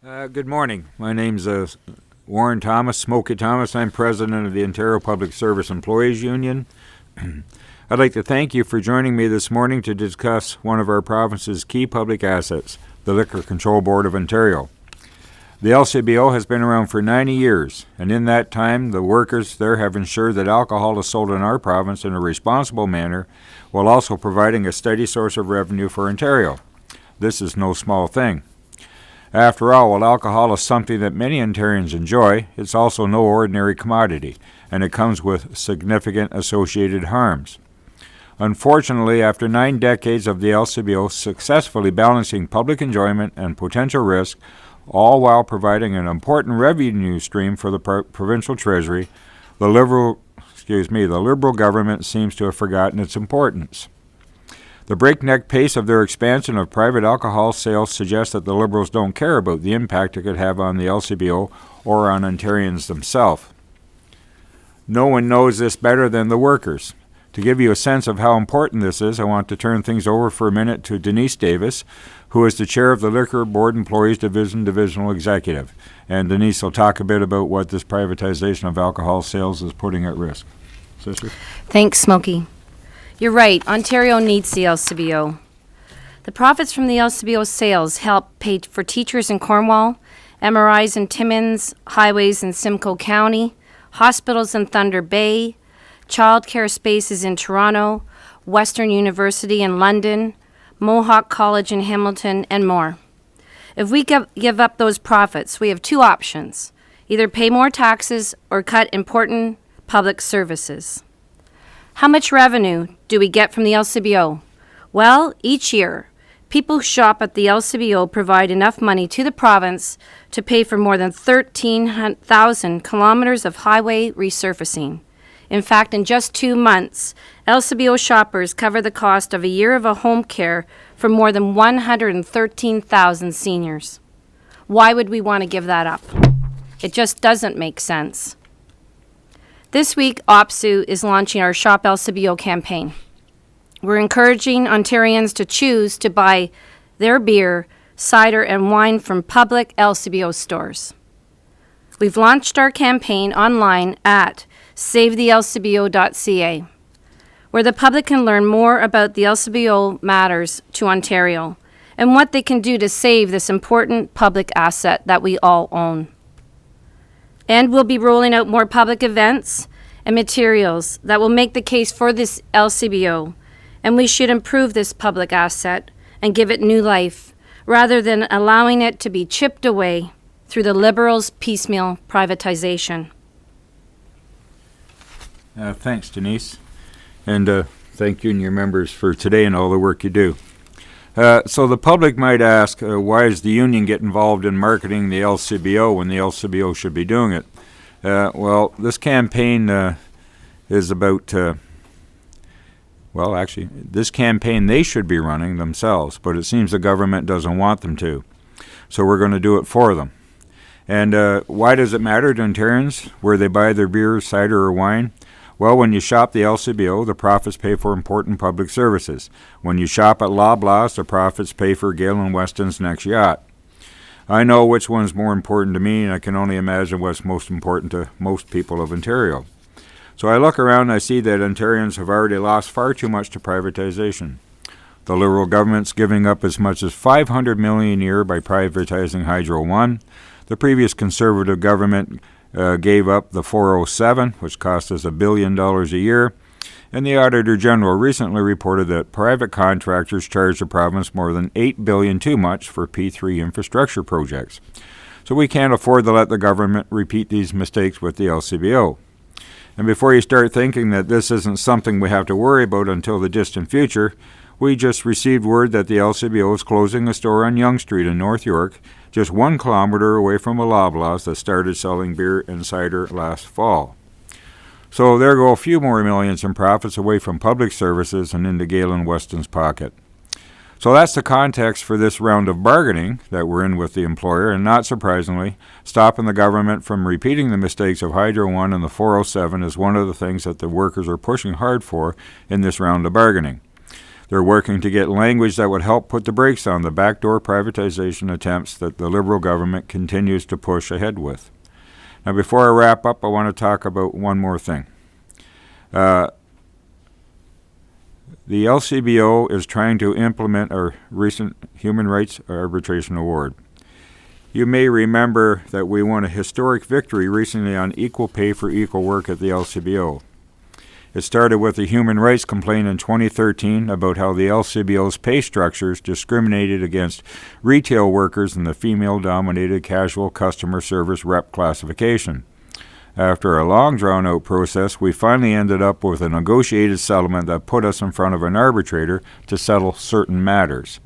Good morning. My name's Warren Thomas, Smokey Thomas. I'm president of the Ontario Public Service Employees Union. I'd like to thank you for joining me this morning to discuss one of our province's key public assets, the Liquor Control Board of Ontario. The LCBO has been around for 90 years, and in that time, the workers there have ensured that alcohol is sold in our province in a responsible manner, while also providing a steady source of revenue for Ontario. This is no small thing. After all, while alcohol is something that many Ontarians enjoy, it's also no ordinary commodity, and it comes with significant associated harms. Unfortunately, after 9 decades of the LCBO successfully balancing public enjoyment and potential risk, all while providing an important revenue stream for the provincial treasury, the Liberal government seems to have forgotten its importance. The breakneck pace of their expansion of private alcohol sales suggests that the Liberals don't care about the impact it could have on the LCBO or on Ontarians themselves. No one knows this better than the workers. To give you a sense of how important this is, I want to turn things over for a minute to Denise Davis, who is the chair of the Liquor Board Employees Divisional Executive. And Denise will talk a bit about what this privatization of alcohol sales is putting at risk. Sister? Thanks, Smokey. You're right, Ontario needs the LCBO. The profits from the LCBO sales help pay for teachers in Cornwall, MRIs in Timmins, highways in Simcoe County, hospitals in Thunder Bay, childcare spaces in Toronto, Western University in London, Mohawk College in Hamilton, and more. If we give up those profits, we have 2 options: either pay more taxes or cut important public services. How much revenue do we get from the LCBO? Well, each year, people who shop at the LCBO provide enough money to the province to pay for more than 13,000 kilometers of highway resurfacing. In fact, in just 2 months, LCBO shoppers cover the cost of a year of a home care for more than 113,000 seniors. Why would we want to give that up? It just doesn't make sense. This week, OPSEU is launching our SHOP LCBO campaign. We're encouraging Ontarians to choose to buy their beer, cider, and wine from public LCBO stores. We've launched our campaign online at savethelcbo.ca, where the public can learn more about the LCBO matters to Ontario and what they can do to save this important public asset that we all own. And we'll be rolling out more public events and materials that will make the case for this LCBO, and we should improve this public asset and give it new life, rather than allowing it to be chipped away through the Liberals' piecemeal privatization. Thanks, Denise. And thank you and your members for today and all the work you do. So the public might ask, why does the union get involved in marketing the LCBO when the LCBO should be doing it? Well, this campaign is about, this campaign they should be running themselves, but it seems the government doesn't want them to. So we're going to do it for them. And why does it matter to Ontarians where they buy their beer, cider, or wine? Well, when you shop the LCBO, the profits pay for important public services. When you shop at Loblaws, the profits pay for Galen Weston's next yacht. I know which one's more important to me, and I can only imagine what's most important to most people of Ontario. So I look around and I see that Ontarians have already lost far too much to privatization. The Liberal government's giving up as much as $500 million a year by privatizing Hydro One. The previous Conservative government gave up the 407, which cost us $1 billion a year, and the Auditor General recently reported that private contractors charged the province more than $8 billion too much for P3 infrastructure projects. So we can't afford to let the government repeat these mistakes with the LCBO. And before you start thinking that this isn't something we have to worry about until the distant future, we just received word that the LCBO is closing a store on Yonge Street in North York, just 1 kilometer away from a Loblaws that started selling beer and cider last fall. So there go a few more millions in profits away from public services and into Galen Weston's pocket. So that's the context for this round of bargaining that we're in with the employer, and not surprisingly, stopping the government from repeating the mistakes of Hydro One and the 407 is one of the things that the workers are pushing hard for in this round of bargaining. They're working to get language that would help put the brakes on the backdoor privatization attempts that the Liberal government continues to push ahead with. Now, before I wrap up, I want to talk about one more thing. The LCBO is trying to implement our recent Human Rights Arbitration Award. You may remember that we won a historic victory recently on equal pay for equal work at the LCBO. It started with a human rights complaint in 2013 about how the LCBO's pay structures discriminated against retail workers in the female-dominated casual customer service rep classification. After a long, drawn-out process, we finally ended up with a negotiated settlement that put us in front of an arbitrator to settle certain matters.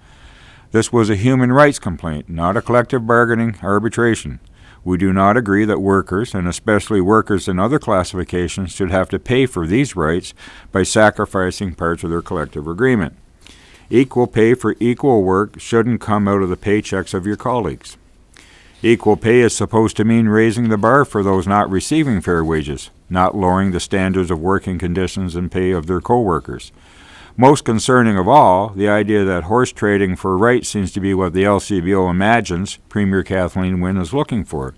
This was a human rights complaint, not a collective bargaining arbitration. We do not agree that workers, and especially workers in other classifications, should have to pay for these rights by sacrificing parts of their collective agreement. Equal pay for equal work shouldn't come out of the paychecks of your colleagues. Equal pay is supposed to mean raising the bar for those not receiving fair wages, not lowering the standards of working conditions and pay of their co-workers. Most concerning of all, the idea that horse trading for rights seems to be what the LCBO imagines Premier Kathleen Wynne is looking for.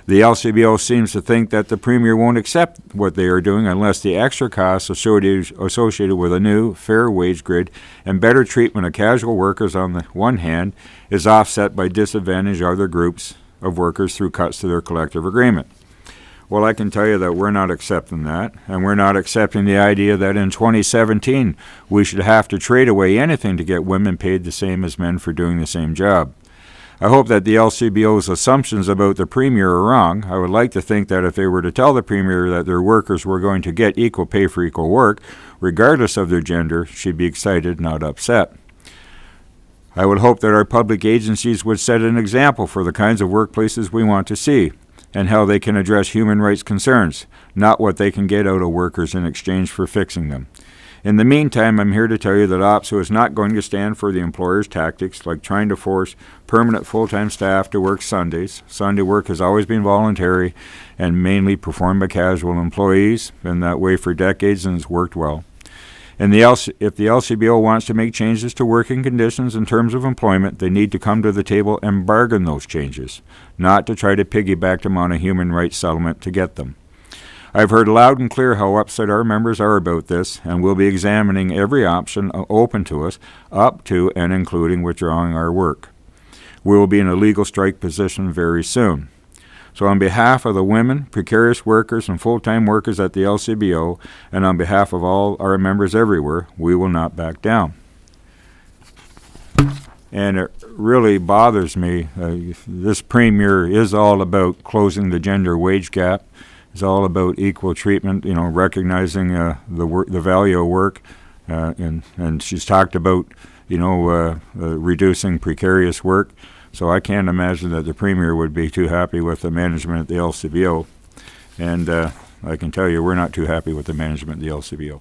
The LCBO seems to think that the Premier won't accept what they are doing unless the extra costs associated with a new, fair wage grid and better treatment of casual workers on the one hand is offset by disadvantaged other groups of workers through cuts to their collective agreement. Well, I can tell you that we're not accepting that, and we're not accepting the idea that in 2017 we should have to trade away anything to get women paid the same as men for doing the same job. I hope that the LCBO's assumptions about the Premier are wrong. I would like to think that if they were to tell the Premier that their workers were going to get equal pay for equal work, regardless of their gender, she'd be excited, not upset. I would hope that our public agencies would set an example for the kinds of workplaces we want to see, and how they can address human rights concerns, not what they can get out of workers in exchange for fixing them. In the meantime, I'm here to tell you that OPSEU is not going to stand for the employer's tactics like trying to force permanent full-time staff to work Sundays. Sunday work has always been voluntary and mainly performed by casual employees, been that way for decades and has worked well. And if the LCBO wants to make changes to working conditions in terms of employment, they need to come to the table and bargain those changes, not to try to piggyback them on a human rights settlement to get them. I've heard loud and clear how upset our members are about this, and we'll be examining every option open to us, up to and including withdrawing our work. We will be in a legal strike position very soon. So on behalf of the women, precarious workers, and full-time workers at the LCBO, and on behalf of all our members everywhere, we will not back down. And it really bothers me. This Premier is all about closing the gender wage gap. It's all about equal treatment, recognizing the value of work. And she's talked about, reducing precarious work. So I can't imagine that the Premier would be too happy with the management at the LCBO. And I can tell you we're not too happy with the management at the LCBO.